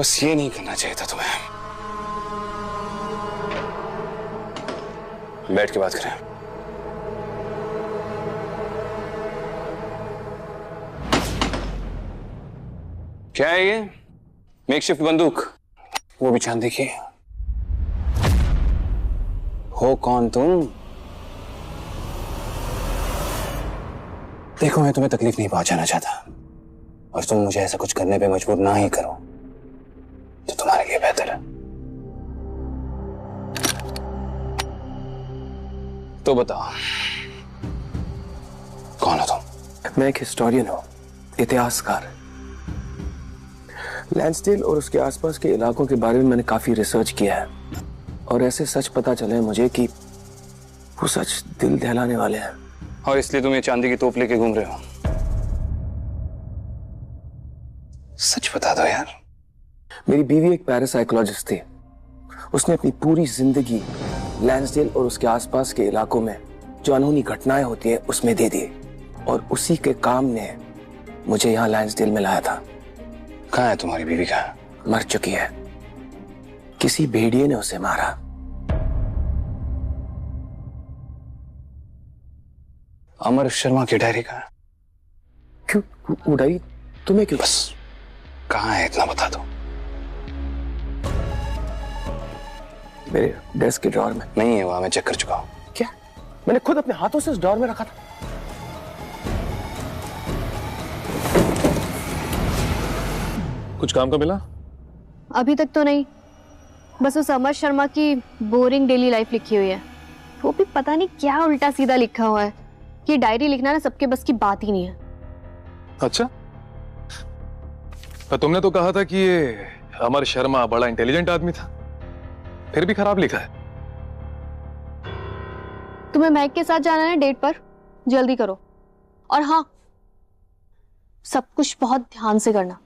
बस ये नहीं करना चाहिए था तुम्हें। बैठ के बात करें। क्या है ये? मेकशिफ्ट बंदूक, वो भी चांदी की। हो कौन तुम? देखो, मैं तुम्हें तकलीफ नहीं पहुंचाना चाहता, और तुम मुझे ऐसा कुछ करने पे मजबूर ना ही करो तो तुम्हारे लिए बेहतर है। तो बताओ, कौन हो तुम? मैं एक हिस्टोरियन हूं, इतिहासकार। लैंसडेल और उसके आसपास के इलाकों के बारे में मैंने काफी रिसर्च किया है, और ऐसे सच पता चले हैं मुझे कि वो सच दिल दहलाने वाले हैं। और इसलिए तुम ये चांदी की तोप लेके घूम रहे हो? सच बता दो यार। मेरी बीवी एक पैरासाइकोलॉजिस्ट थी। उसने अपनी पूरी जिंदगी लैंसडेल और उसके आसपास के इलाकों में जो अनहोनी घटनाएं होती हैं उसमें दे दी, और उसी के काम ने मुझे यहाँ लैंसडेल में लाया था। कहाँ है तुम्हारी बीवी? कहाँ? मर चुकी है, किसी भेड़िए ने उसे मारा। अमर शर्मा की डायरी कहाँ है? क्यों वो डायरी तुम्हें क्यों? बस कहाँ है इतना बता दो। मेरे डेस्क के ड्रॉअर में। नहीं है वहां, मैं चेक कर चुका हूँ। क्या? मैंने खुद अपने हाथों से उस ड्रॉअर में रखा था। कुछ काम का मिला? अभी तक तो नहीं, बस उस अमर शर्मा की बोरिंग डेली लाइफ लिखी हुई है। वो भी पता नहीं क्या उल्टा सीधा लिखा हुआ है। ये डायरी लिखना ना सबके बस की बात ही नहीं है। अच्छा, पर तुमने तो कहा था कि ये अमर शर्मा बड़ा इंटेलिजेंट आदमी था, फिर भी खराब लिखा है। तुम्हें महक के साथ जाना है डेट पर, जल्दी करो। और हाँ, सब कुछ बहुत ध्यान से करना।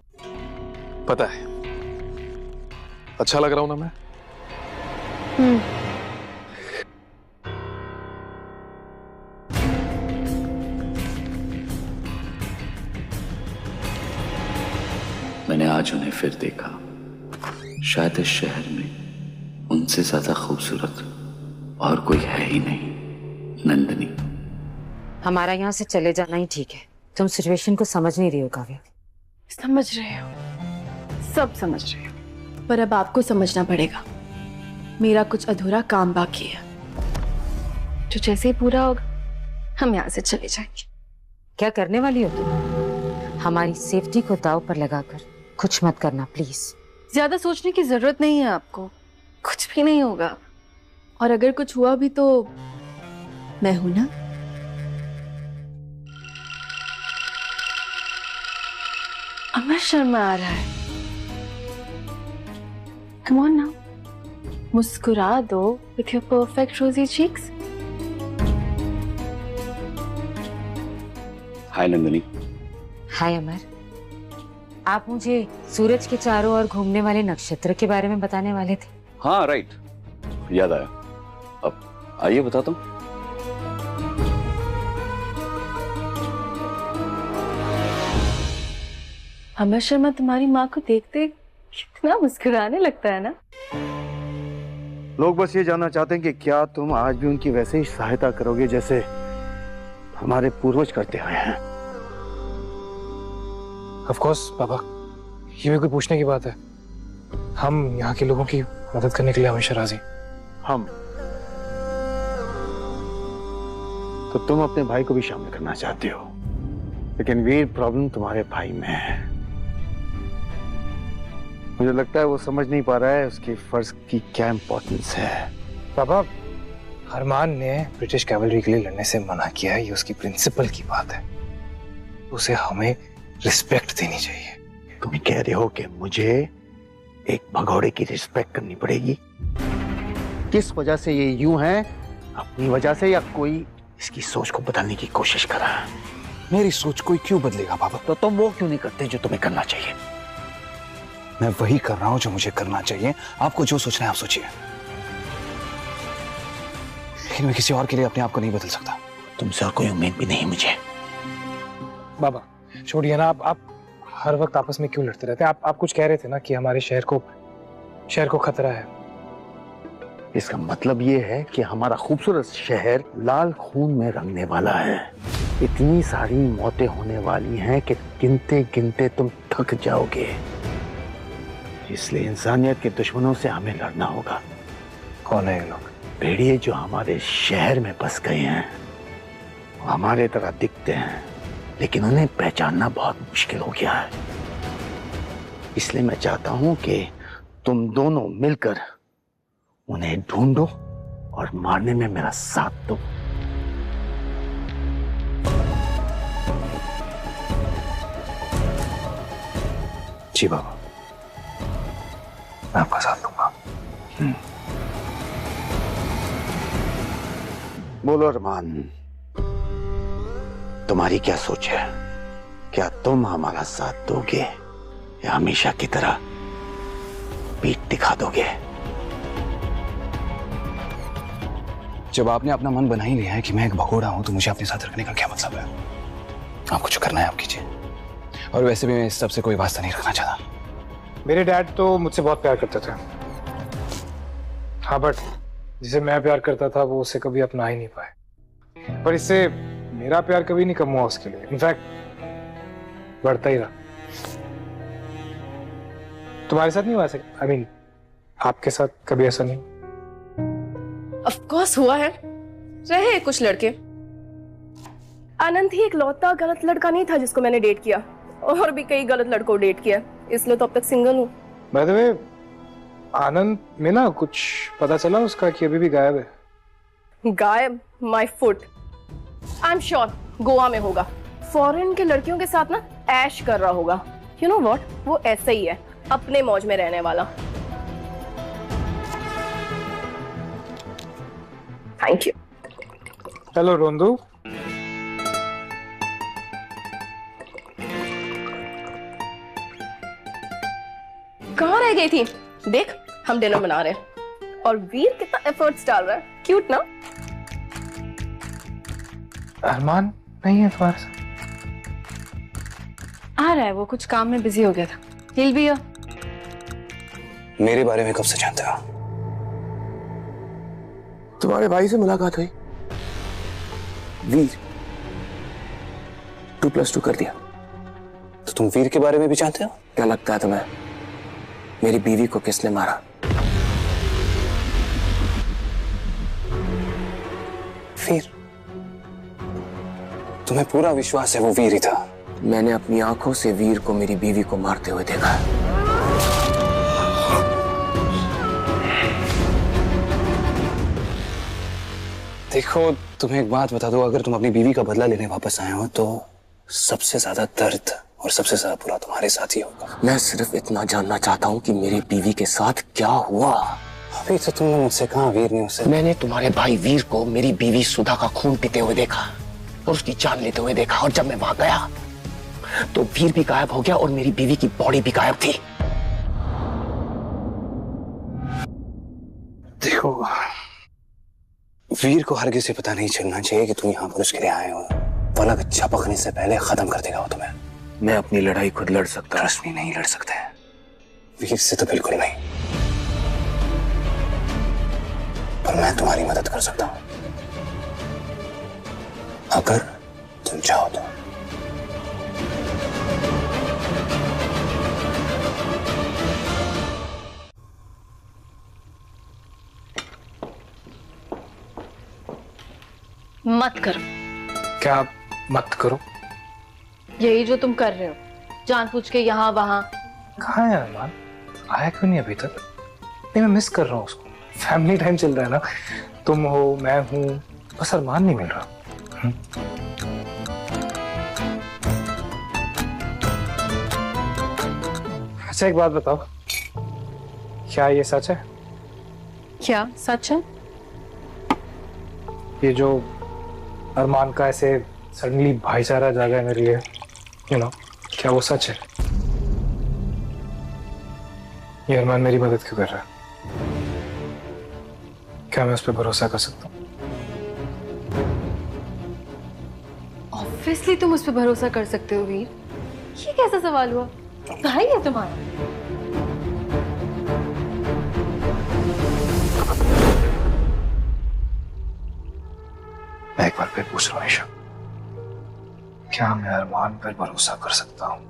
पता है, अच्छा लग रहा हूं ना मैं? मैंने आज उन्हें फिर देखा। शायद इस शहर में उनसे ज्यादा खूबसूरत और कोई है ही नहीं। नंदिनी, हमारा यहाँ से चले जाना ही ठीक है। तुम सिचुएशन को समझ नहीं रही हो काव्या। समझ रहे हो, सब समझ रहे हो, पर अब आपको समझना पड़ेगा। मेरा कुछ अधूरा काम बाकी है, जो जैसे ही पूरा होगा हम यहाँ से चले जाएंगे। क्या करने वाली हो तुम? हमारी सेफ्टी को दांव पर लगाकर कुछ मत करना प्लीज। ज्यादा सोचने की जरूरत नहीं है आपको, कुछ भी नहीं होगा। और अगर कुछ हुआ भी तो मैं हूं ना। अमर शर्मा आ रहा है। कम ऑन नाउ, मुस्कुरा दो विथ योर परफेक्ट रोजी चीक्स। हाय नंदिनी। हाय अमर, आप मुझे सूरज के चारों ओर घूमने वाले नक्षत्र के बारे में बताने वाले थे। हाँ राइट, याद आया। अब आइए बताता हूँ। अमर शर्मा तुम्हारी माँ को देखते कितना मुस्कुराने लगता है ना। लोग बस ये जानना चाहते हैं कि क्या तुम आज भी उनकी वैसे ही सहायता करोगे जैसे हमारे पूर्वज करते आए हैं। ऑफ कोर्स पापा, ये भी कोई पूछने की बात है? हम यहाँ के लोगों की मदद करने के लिए हमेशा राजी। हम तो तुम अपने भाई को भी शामिल करना चाहते हो, लेकिन वीर प्रॉब्लम तुम्हारे भाई में है। मुझे लगता है वो समझ नहीं पा रहा है उसके फर्ज की क्या इंपॉर्टेंस है। पापा, हरमान ने ब्रिटिश कैवलरी के लिए लड़ने से मना किया है, ये उसकी प्रिंसिपल की बात है। उसे हमें रिस्पेक्ट देनी चाहिए। तुम कह रहे हो कि मुझे एक भगौड़े की रिस्पेक्ट करनी पड़ेगी? किस वजह से ये यूं है? अपनी वजह से, या कोई इसकी सोच को बदलने की कोशिश कर रहा है? मेरी सोच कोई क्यों बदलेगा पापा? तो तुम वो क्यों नहीं करते जो तुम्हें करना चाहिए? मैं वही कर रहा हूं जो मुझे करना चाहिए। आपको जो सोचना है आप सोचिए, लेकिन मैं किसी और के लिए अपने आप को नहीं बदल सकता। तुमसे और कोई उम्मीद भी नहीं मुझे। बाबा छोड़िए ना, आप हर वक्त आपस में क्यों लड़ते रहते हैं? आप कुछ कह रहे थे ना कि हमारे शहर को खतरा है। इसका मतलब ये है कि हमारा खूबसूरत शहर लाल खून में रंगने वाला है। इतनी सारी मौतें होने वाली हैं कि गिनते गिनते तुम थक जाओगे। इसलिए इंसानियत के दुश्मनों से हमें लड़ना होगा। कौन है ये लोग? भेड़िए जो हमारे शहर में बस गए हैं, वो हमारे तरह दिखते हैं, लेकिन उन्हें पहचानना बहुत मुश्किल हो गया है। इसलिए मैं चाहता हूं कि तुम दोनों मिलकर उन्हें ढूंढो और मारने में मेरा साथ दो। जी बाबा, मैं आपका साथ दूंगा। बोलो अरमान, तुम्हारी क्या सोच है? क्या तुम हमारा साथ दोगे या हमेशा की तरह पीठ दिखा दोगे? जब आपने अपना मन बना ही लिया है कि मैं एक भगोड़ा हूं, तो मुझे अपने साथ रखने का क्या मतलब है? आपको जो करना है आप कीजिए। और वैसे भी मैं इस सब से कोई वास्ता नहीं रखना चाहता। मेरे डैड तो मुझसे बहुत प्यार करते थे। हाँ, बट जिसे मैं प्यार करता था वो उसे कभी अपना ही नहीं पाए। पर इससे मेरा प्यार कभी नहीं कम हुआ उसके लिए, इनफैक्ट बढ़ता ही रहा। तुम्हारे साथ नहीं हुआ ऐसा? I mean, आपके साथ कभी ऐसा नहीं? ऑफ कोर्स हुआ है, रहे कुछ लड़के। आनंद ही एक लौता गलत लड़का नहीं था जिसको मैंने डेट किया, और भी कई गलत लड़कों को डेट किया, इसलिए तो अब तक सिंगल हूँ। बाय द वे, आनंद में ना कुछ पता चला उसका कि अभी भी गायब है। गायब? My foot. I am sure Goa में होगा, फॉरेन के लड़कियों के साथ ना ऐश कर रहा होगा। यू नो व्हाट, वो ऐसा ही है, अपने मौज में रहने वाला। Thank you. हेलो रोंदू। कहाँ रह गई थी? देख, हम डिनर बना रहे हैं और वीर कितना एफर्ट्स डाल रहा है। क्यूट ना? अरमान नहीं है तुम्हारे साथ? आ रहा है, वो कुछ काम में बिजी हो गया था। हिल भी हो। मेरे बारे में कब से जानते हो? तुम्हारे भाई से मुलाकात हुई, वीर। 2+2 कर दिया। तो तुम वीर के बारे में भी जानते हो? क्या लगता है तुम्हें मेरी बीवी को किसने मारा? वीर? तुम्हें पूरा विश्वास है वो वीर ही था? मैंने अपनी आंखों से वीर को मेरी बीवी को मारते हुए देखा है। देखो, तुम्हें एक बात बता दो, अगर तुम अपनी बीवी का बदला लेने वापस आए हो तो सबसे ज्यादा दर्द और सबसे ज्यादा बुरा तुम्हारे साथ ही होगा। मैं सिर्फ इतना जानना चाहता हूँ कि मेरी बीवी के साथ क्या हुआ। अभी तो तुमने मुझसे कहा वीर ने उसे। मैंने तुम्हारे भाई वीर को मेरी बीवी सुधा का खून पीते हुए देखा और उसकी जान लेते हुए देखा, और जब मैं वहां गया तो वीर भी गायब हो गया और मेरी बीवी की बॉडी भी गायब थी। देखो, वीर को हरगिज़ से पता नहीं चलना चाहिए कि तुम यहाँ पर उसके लिए आए हो। पलक झपकने से पहले खत्म कर देगा वो तुम्हें। मैं अपनी लड़ाई खुद लड़ सकता हूँ। रश्मि नहीं लड़ सकते, वीर से तो बिल्कुल नहीं, पर मैं तुम्हारी मदद कर सकता हूँ अगर तुम चाहो तो। मत करो। क्या मत करो? यही जो तुम कर रहे हो, जानबूझ के यहाँ वहां। कहाँ है अरमान? आया क्यों नहीं अभी तक? नहीं, मैं मिस कर रहा हूँ उसको। फैमिली टाइम चल रहा है ना, तुम हो, मैं हूँ, बस अरमान नहीं मिल रहा। अच्छा, एक बात बताओ, क्या ये सच है? क्या सच है? ये जो अरमान का ऐसे सडनली भाईचारा जागा है मेरे लिए, क्या वो सच है? ये अरमान मेरी मदद क्यों कर रहा है? क्या मैं उस पर भरोसा कर सकता हूँ? ऑब्वियसली तुम उस पर भरोसा कर सकते हो वीर। ये कैसा सवाल हुआ? भाई है तुम्हारा? मैं एक बार फिर पूछ रहा हूँ ईशा, क्या मैं अरमान पर भरोसा कर सकता हूँ?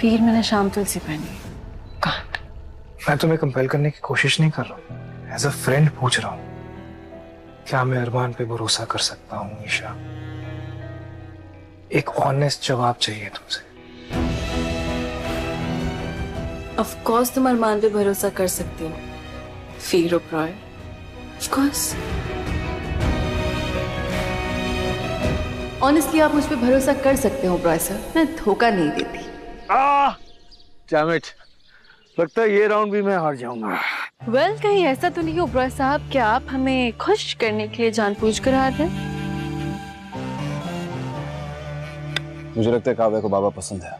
वीर, मैंने शाम तुलसी पहनी। कहाँ? मैं तुम्हें कंपेल करने की कोशिश नहीं कर रहा हूँ, एज अ फ्रेंड पूछ रहा हूँ, क्या मैं अरमान पे भरोसा कर सकता हूँ ईशा? एक ऑनेस्ट जवाब चाहिए तुमसे। ऑफ कोर्स तुम अरमान पे भरोसा कर सकती हो, Veer Oberoi. Of course. Honestly आप मुझ पे भरोसा कर सकते हो ओबरॉय सर, मैं धोखा नहीं देती। डैम इट, लगता है ये राउंड भी मैं हार जाऊंगा। वेल, कहीं ऐसा तो नहीं ओबरॉय साहब कि आप हमें खुश करने के लिए जानबूझकर हार रहे हैं? मुझे लगता है काव्या को बाबा पसंद है।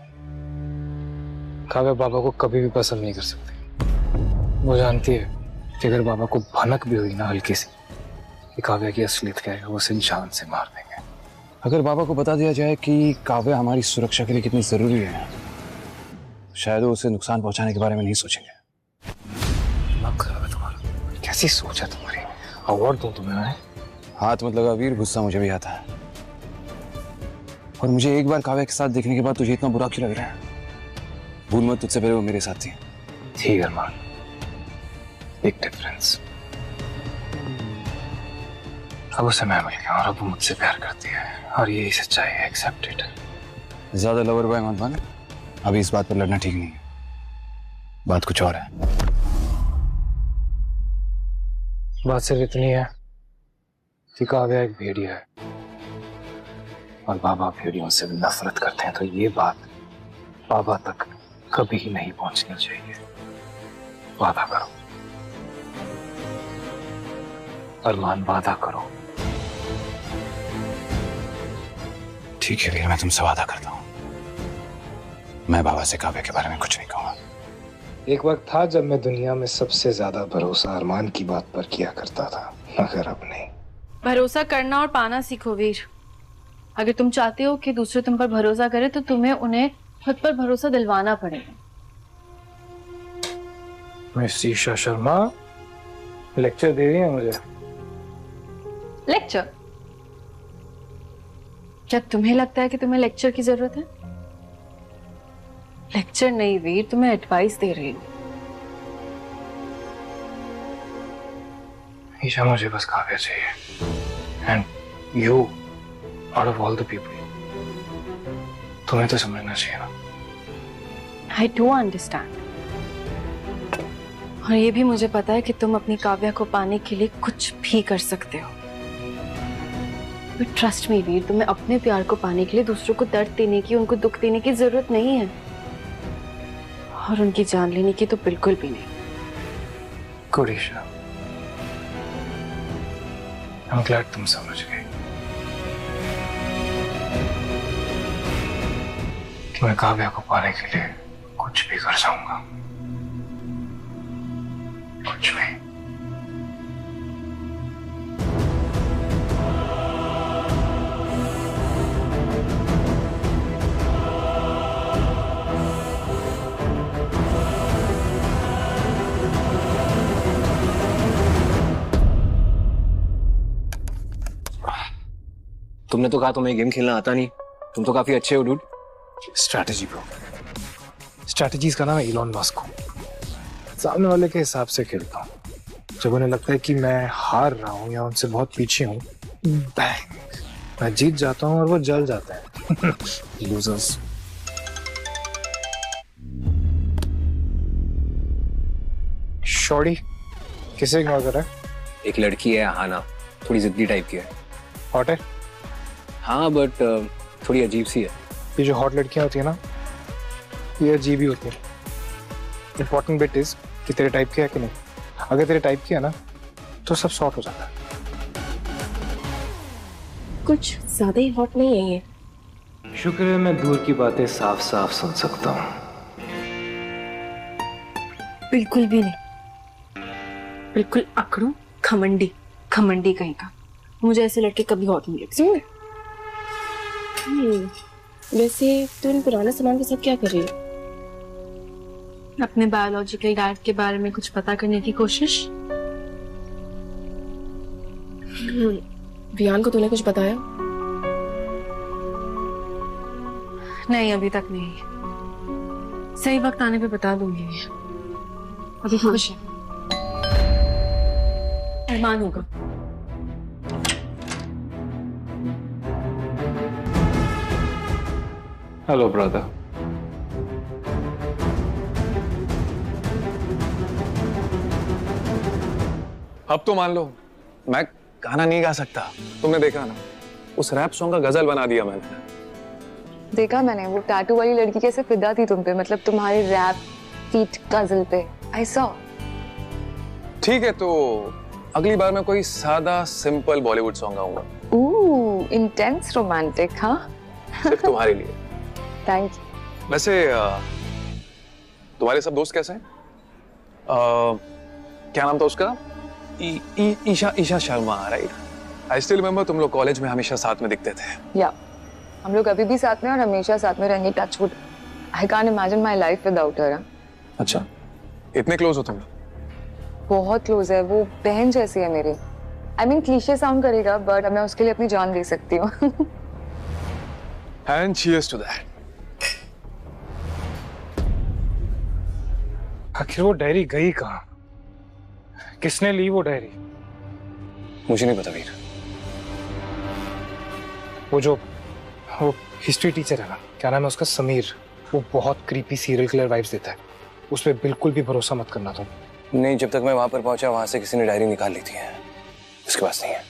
काव्या बाबा को कभी भी पसंद नहीं कर सकती। वो जानती है कि अगर बाबा को भनक भी हुई ना हल्की सी कि काव्या की असलियत क्या है, वो उसे जान से मार देंगे। अगर बाबा को बता दिया जाए कि काव्या हमारी सुरक्षा के लिए कितनी जरूरी है, शायद वो उसे नुकसान पहुंचाने के बारे में नहीं सोचेंगे। दिमाग खराब है तुम्हारा, कैसी सोच है तुम्हारी? अवार्ड दूं तुम्हें मैं? हाथ मत लगा वीर, गुस्सा मुझे भी आता है। और मुझे एक बार काव्या के साथ देखने के बाद तुझे इतना बुरा क्यों लग रहा है? भूल मत, तुझसे पहले वो मेरे साथ थी। ठीक अरमान, एक डिफरेंस। अब उसे मैं मिल गया और अब वो मुझसे प्यार करती है और यही सच्चाई है, एक्सेप्ट इट। ज्यादा लवर बॉय मत बन, अभी इस बात पर लड़ना ठीक नहीं है। बात कुछ और है। बात सिर्फ इतनी है कि काव्या एक भेड़िया है और बाबा भेड़ियों से नफरत करते हैं, तो ये बात बाबा तक कभी नहीं पहुंचनी चाहिए। वादा करो अरमान, वादा करो। ठीक है वीर, मैं तुमसे वादा करता हूँ, मैं बाबा से काव्या के बारे में कुछ नहीं कहूंगा। एक वक्त था जब मैं दुनिया में सबसे ज्यादा भरोसा अरमान की बात पर किया करता था, मगर अब नहीं। भरोसा करना और पाना सीखो वीर। अगर तुम चाहते हो कि दूसरे तुम पर भरोसा करें तो तुम्हें उन्हें खुद पर भरोसा दिलवाना पड़ेगा। मिस ईशा शर्मा लेक्चर दे रही है मुझे। लेक्चर? क्या तुम्हें लगता है कि तुम्हें लेक्चर की जरूरत है? लेक्चर नहीं वीर, तुम्हें एडवाइस दे रही हूँ। ईशा, मुझे बस काव्या चाहिए and you out of all the people, तुम्हें तो समझना चाहिए ना। आई डू अंडरस्टैंड, और ये भी मुझे पता है कि तुम अपनी काव्या को पाने के लिए कुछ भी कर सकते हो। बट ट्रस्ट मी वीर, तुम्हें अपने प्यार को पाने के लिए दूसरों को दर्द देने की, उनको दुख देने की जरूरत नहीं है, और उनकी जान लेने की तो बिल्कुल भी नहीं। गुड ईशा, I'm glad तुम समझ गई कि मैं काव्या को पाने के लिए कुछ भी कर जाऊंगा, कुछ भी। तुमने तो कहा तुम्हें गेम खेलना आता नहीं, तुम तो काफी अच्छे हो डूड। स्ट्रैटेजी ब्रो, स्ट्रैटेजीज का नाम है इलॉन मस्क। सामने वाले के हिसाब से खेलता हूँ। जब उन्हें लगता है कि मैं हार रहा हूँ या उनसे बहुत पीछे हूँ, बैंग, मैं जीत जाता हूँ और वो जल जाता है। लूजर्स। शॉर्टी किसे इग्नोर कर रहा है? एक लड़की है हाना, थोड़ी जिद्दी टाइप की है। हॉट है? हाँ बट थोड़ी अजीब सी है। ये जो हॉट लड़कियां होती है ना, ये अजीब ही होती है। इंपॉर्टेंट बिट इज कि तेरे टाइप की है कि नहीं। अगर तेरे टाइप की है ना तो सब सॉर्ट हो जाता है। कुछ ज्यादा ही हॉट नहीं है ये। शुक्र है मैं दूर की बातें साफ साफ सुन सकता हूँ। बिल्कुल भी नहीं, बिल्कुल अकड़ू, घमंडी, घमंडी कहीं का। मुझे ऐसे लड़के कभी और नहीं लगते। वैसे तू इन पुराने सामान के साथ क्या कर रही है? अपने बायोलॉजिकल डैड के बारे में कुछ पता करने की कोशिश। वियान को तूने कुछ बताया? नहीं, अभी तक नहीं। सही वक्त आने पे बता दूंगी। अभी खुश है। अरमान होगा। Hello brother. अब तो मान लो मैं गाना नहीं गा सकता। तुमने देखा ना, उस रैप सॉन्ग का गजल बना दिया मैंने। देखा मैंने, वो टैटू वाली लड़की कैसे फिदा थी तुम पे, मतलब तुम्हारे रैप फीट गजल पे। I saw. ठीक है, तो अगली बार मैं कोई सादा सिंपल बॉलीवुड सॉन्ग गाऊंगा। ओह, इंटेंस रोमांटिक। हाँ, सिर्फ तुम्हारे लिए। Thank you. वैसे तुम्हारे सब दोस्त कैसे हैं? क्या नाम था उसका? Isha Sharma, right? I still remember तुम लोग कॉलेज में हमेशा साथ में दिखते थे। या हम लोग अभी भी साथ में और हमेशा साथ में रहेंगे। Touch wood. I can't imagine my life without her. अच्छा, इतने क्लोज हो तुम लोग? बहुत क्लोज है, वो बहन जैसी है मेरी। आई मीन क्लीशे साउंड करेगा, बट मैं उसके लिए अपनी जान दे सकती हूँ। And cheers to that. आखिर वो डायरी गई कहाँ? किसने ली वो डायरी? मुझे नहीं पता वीर। वो हिस्ट्री टीचर है ना, क्या नाम है उसका, समीर, वो बहुत क्रीपी सीरियल किलर वाइब्स देता है। उस पर बिल्कुल भी भरोसा मत करना तुम। नहीं, जब तक मैं वहां पर पहुंचा वहां से किसी ने डायरी निकाल ली थी। उसके पास नहीं है।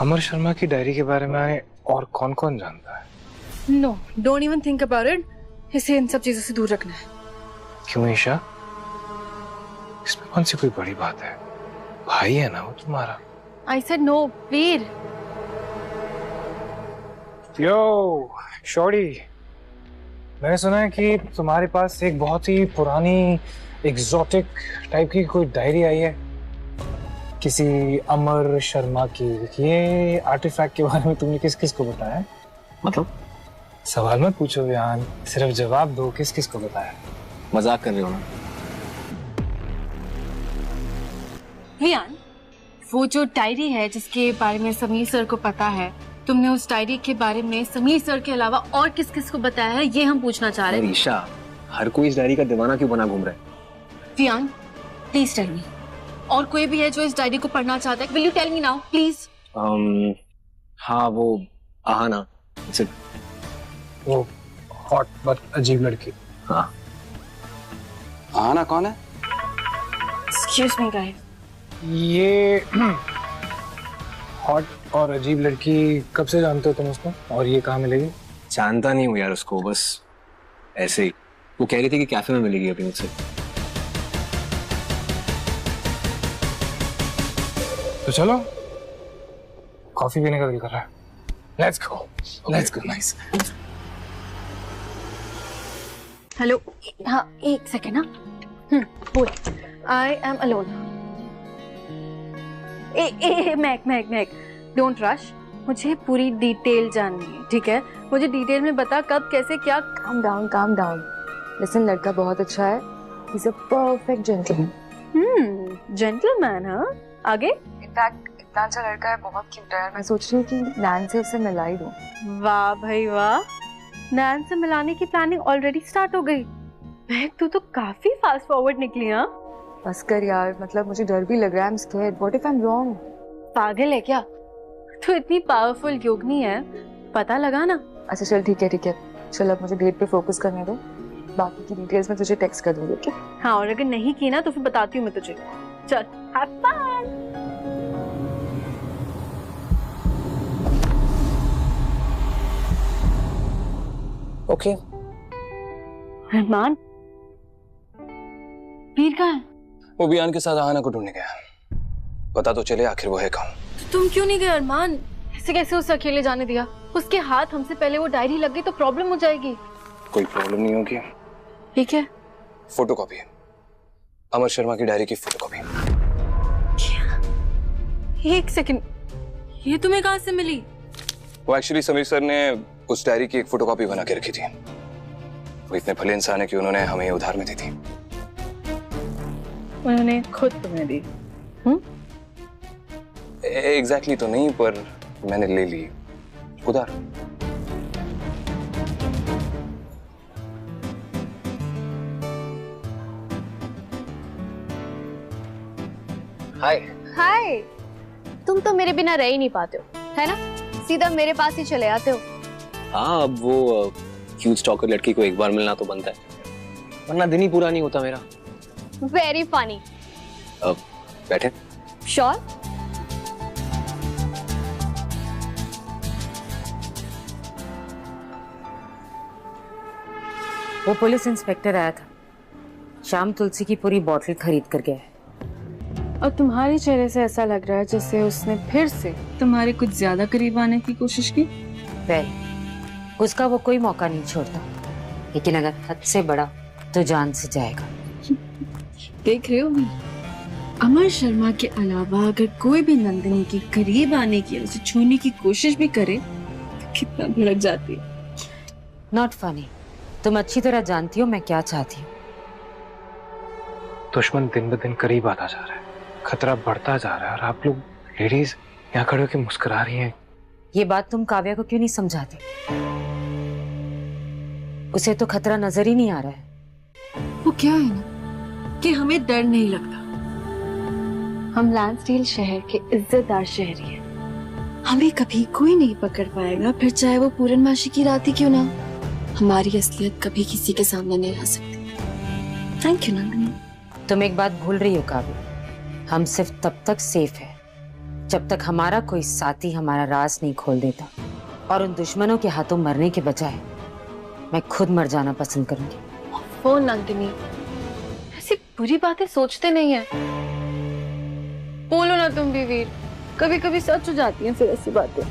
अमर शर्मा की डायरी के बारे में और कौन कौन जानता है? No, don't even think about it. इसे इन सब चीजों से दूर रखना है। क्यों ईशा? इसमें कौन सी कोई बड़ी बात है? भाई है ना वो तुम्हारा। I said no, Veer. Yo shorty, मैंने सुना है कि तुम्हारे पास एक बहुत ही पुरानी एग्जॉटिक टाइप की कोई डायरी आई है किसी अमर शर्मा की। ये आर्टिफैक्ट के बारे में तुमने किस किस को बताया? मतलब सवाल मत पूछो विहान, सिर्फ जवाब दो। किस किस को बताया? मजाक कर रहे हो ना? वियान, वो जो डायरी है जिसके बारे में समीर सर को पता है, तुमने उस डायरी के बारे में समीर सर के अलावा और किस किस को बताया है, ये हम पूछना चाह रहे हैं। ईशा, हर कोई इस डायरी का दीवाना क्यों बना घूम रहा है? वियान, प्लीज टेल मी, और कोई भी है जो इस डायरी को पढ़ना चाहता है? Will you tell me now please? हाँ, वो आहाना, वो हॉट बट अजीब लड़की। हाँ। आहाना कौन है? एक्सक्यूज मी गाइस, ये हॉट और अजीब लड़की कब से जानते हो तुम उसको, और ये कहाँ मिलेगी? जानता नहीं हूँ यार उसको, बस ऐसे ही। वो कह रही थी कि कैफे में मिलेगी अभी मुझसे। तो चलो, कॉफी पीने का दिल कर रहा है। Let's go, let's go. Nice. Hello. हाँ, एक सेकेंड। ना बोल। I am alone. Mac don't rush, मुझे पूरी डिटेल जाननी है, ठीक है? मुझे डिटेल में बता कब कैसे क्या। Calm down. लिसन, लड़का बहुत अच्छा है। He is a perfect gentleman. Gentleman? हाँ, आगे? इनफैक्ट इतना अच्छा लड़का है, बहुत क्यूट है। मैं सोच रही हूँ कि नैन से उसे मिला ही दूँ। वाह भाई वाह, नैन से मिलाने की प्लानिंग ऑलरेडी स्टार्ट हो गई। महक, तू तो काफी फास्ट फॉरवर्ड निकली। हाँ, बस कर यार, मतलब मुझे डर भी लग रहा है। I am scared. What if I am wrong? पागल है क्या? तू इतनी पावरफुल योगिनी है, पता लगा ना। अच्छा चल, ठीक है। चल, अब मुझे डेट पे फोकस करने दो। बाकी की डिटेल्स में तुझे टेक्स्ट कर दूंगी, ओके? हाँ, और अगर नहीं की ना तो फिर बताती हूँ मैं तुझे। चल, हैव फन। ओके। रहमान, वीर कहाँ है? वो बियान के साथ आहाना को ढूंढने गया। पता तो चले आखिर वो है कौन। तुम क्यों नहीं गए अरमान? ऐसे कैसे उसे अकेले जाने दिया? उसके हाथ हमसे पहले वो डायरी लग गई तो प्रॉब्लम हो जाएगी। कोई प्रॉब्लम नहीं होगी। ठीक है। फोटोकॉपी है, अमर शर्मा की डायरी की फोटोकॉपी। एक सेकंड, ये तुम्हें कहाँ से मिली? वो एक्चुअली समीर सर ने उस डायरी की एक फोटोकॉपी बना के रखी थी। वो इतने भले इंसान है कि उन्होंने हमें उधार में दी थी। उन्होंने खुद तुम्हें दी? एग्जैक्टली तो नहीं, पर मैंने ले ली उधार। हाय। हाय, तुम तो मेरे बिना रह ही नहीं पाते हो, है ना? सीधा मेरे पास ही चले आते हो। हाँ, अब वो क्यूट स्टॉकर लड़की को एक बार मिलना तो बनता है, वरना दिन ही पूरा नहीं होता मेरा। Very funny. अब बैठे? श्योर। वो पुलिस इंस्पेक्टर आया था, शाम तुलसी की पूरी बोतल खरीद कर गया है। और तुम्हारे चेहरे से ऐसा लग रहा है जैसे उसने फिर से तुम्हारे कुछ ज्यादा करीब आने की कोशिश की। वेल, उसका वो कोई मौका नहीं छोड़ता, लेकिन अगर हद से बड़ा तो जान से जाएगा। देख रहे हो, अमर शर्मा के अलावा अगर कोई भी नंदिनी के करीब आने की, उसे छूने की कोशिश भी करे तो कितना भड़क जाती है। Not funny. तुम अच्छी तरह जानती हो मैं क्या चाहती हूँ। दुश्मन दिन ब दिन करीब आता जा रहा है, खतरा बढ़ता जा रहा है, और आप लोग लेडीज यहाँ खड़े होकर मुस्कुरा रही हैं। ये बात तुम काव्या को क्यों नहीं समझाते? उसे तो खतरा नजर ही नहीं आ रहा है। वो क्या है ना कि हमें डर नहीं लगता। हम लैंसडेल शहर के इज्जतदार शहरी हैं। हमें कभी कोई नहीं पकड़ पाएगा, फिर चाहे वो पूरनमाशी की रात ही क्यों ना। हमारी असलियत कभी किसी के सामने नहीं आ सकती। Thank you Nandini. तुम एक बात भूल रही हो काव्या, हम सिर्फ तब तक सेफ है जब तक हमारा कोई साथी हमारा राज नहीं खोल देता। और उन दुश्मनों के हाथों मरने के बजाय मैं खुद मर जाना पसंद करूंगी। ओ नंदिनी, ऐसी बुरी बातें सोचते नहीं है। बोलो ना तुम भी वीर, कभी कभी सच हो जाती हैं फिर ऐसी बातें।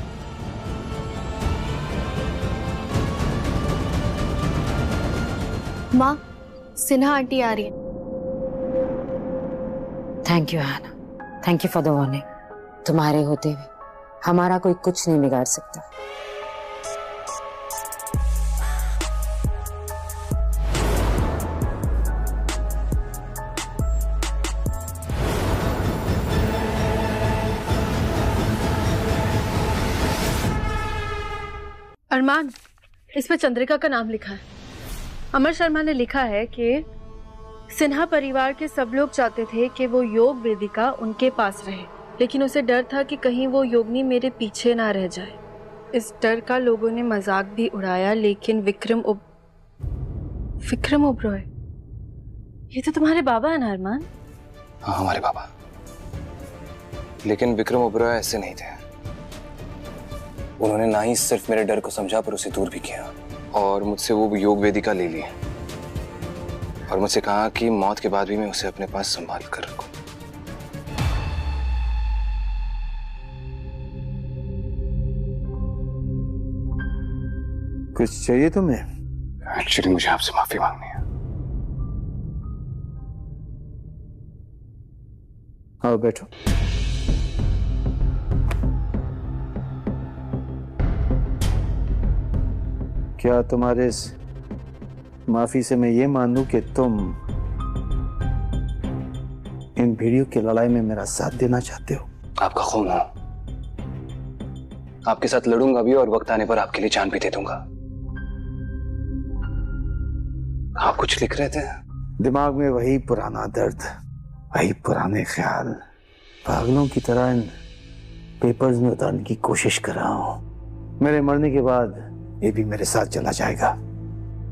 माँ, सिन्हा आंटी आ रही है। थैंक यू आना, thank you for the warning. तुम्हारे होते हुए हमारा कोई कुछ नहीं बिगाड़ सकता। अरमान, इसमें चंद्रिका का नाम लिखा है। अमर शर्मा ने लिखा है कि सिन्हा परिवार के सब लोग चाहते थे कि वो योग वेदिका उनके पास रहे, लेकिन उसे डर था कि कहीं वो योगिनी मेरे पीछे ना रह जाए। इस डर का लोगों ने मजाक भी उड़ाया, लेकिन विक्रम ओबरॉय, ये तो तुम्हारे बाबा है ना अरमान? हाँ, हमारे बाबा। लेकिन विक्रम ओबरॉय ऐसे नहीं थे। उन्होंने ना ही सिर्फ मेरे डर को समझा, पर उसे दूर भी किया और मुझसे वो योग वेदिका ले ली और मुझसे कहा कि मौत के बाद भी मैं उसे अपने पास संभाल कर रखूं। कुछ चाहिए तुम्हें? एक्चुअली मुझे आपसे माफी मांगनी है। आओ बैठो। क्या तुम्हारे इस माफी से मैं ये मान लूं कि तुम इन भीड़ियों की लड़ाई में मेरा साथ देना चाहते हो? आपका खून हो, आपके साथ लड़ूंगा भी और वक्त आने पर आपके लिए जान भी दे दूंगा। आप कुछ लिख रहे थे? दिमाग में वही पुराना दर्द, वही पुराने ख्याल, पागलों की तरह इन पेपर्स में उतारने की कोशिश कर रहा हूं। मेरे मरने के बाद ये भी मेरे साथ चला जाएगा।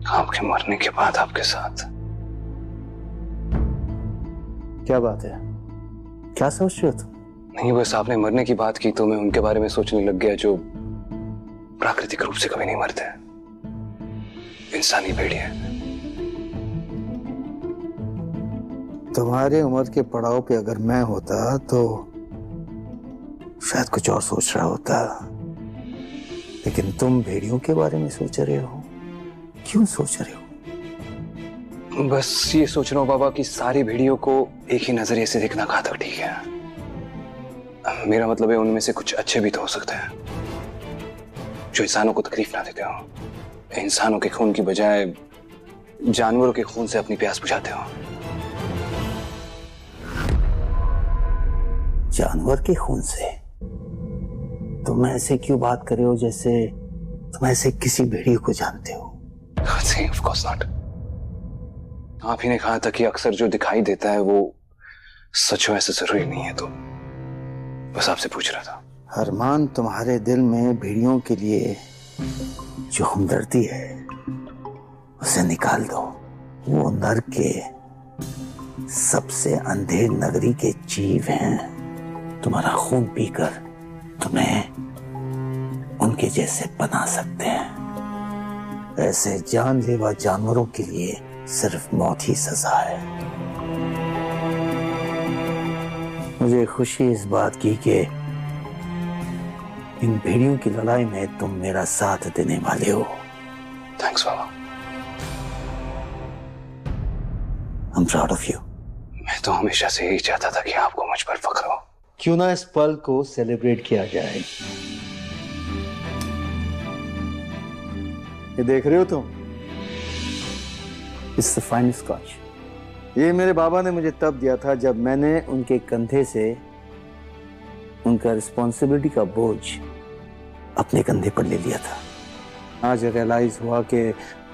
आपके मरने के बाद आपके साथ? क्या बात है, क्या सोच रहे हो तुम? नहीं, बस आपने मरने की बात की तो मैं उनके बारे में सोचने लग गया जो प्राकृतिक रूप से कभी नहीं मरते, इंसानी भेड़िए। तुम्हारे उम्र के पड़ाव पे अगर मैं होता तो शायद कुछ और सोच रहा होता, लेकिन तुम भेड़ियों के बारे में सोच रहे हो, क्यों सोच रहे हो? बस ये सोच रहा हूँ बाबा कि सारी भेड़ियों को एक ही नजरिए से देखना कहाँ तक ठीक है। मेरा मतलब है उनमें से कुछ अच्छे भी तो हो सकते हैं जो इंसानों को तकलीफ ना देते हो, इंसानों के खून की बजाय जानवरों के खून से अपनी प्यास बुझाते हो। जानवर के खून से? तुम ऐसे क्यों बात कर रहे हो जैसे तुम ऐसे किसी भेड़िए को जानते हो? Of course not. आप ही ने कहा था कि अक्सर जो दिखाई देता है वो सच हो ऐसा जरूरी नहीं है, तो बस आपसे पूछ रहा था। अरमान, तुम्हारे दिल में भेड़ियों के लिए जो हमदर्दी है उसे निकाल दो। वो नर्क के सबसे अंधेर नगरी के जीव हैं। तुम्हारा खून पीकर तुम्हें उनके जैसे बना सकते हैं। ऐसे जानलेवा जानवरों के लिए सिर्फ मौत ही सजा है। मुझे खुशी इस बात की कि इन भेड़ियों की लड़ाई में तुम मेरा साथ देने वाले हो। Thanks Baba. I'm proud of you. मैं तो हमेशा से यही चाहता था कि आपको मुझ पर फख्र हो। क्यों ना इस पल को सेलिब्रेट किया जाए। ये देख रहे हो तुम? It's the finest scotch. ये मेरे बाबा ने मुझे तब दिया था जब मैंने उनके कंधे से उनका रिस्पॉन्सिबिलिटी का बोझ अपने कंधे पर ले लिया था। आज रियलाइज हुआ कि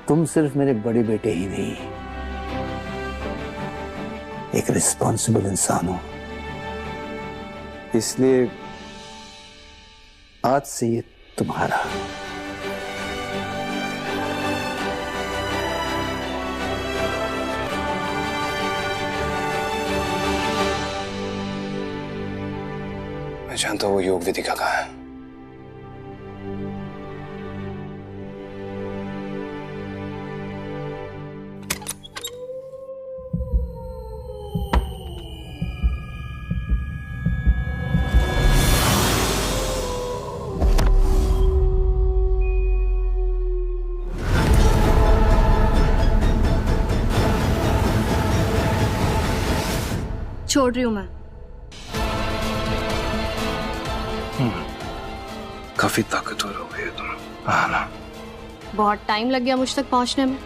तुम सिर्फ मेरे बड़े बेटे ही नहीं, एक रिस्पॉन्सिबल इंसान हो। इसलिए आज से ये तुम्हारा। मैं जानता हूँ वो योग विधिका कहाँ है। छोड़ रही हूँ मैं। काफी ताकतवर हो गई है तुम। हाँ ना। बहुत टाइम लग गया मुझ तक पहुंचने में।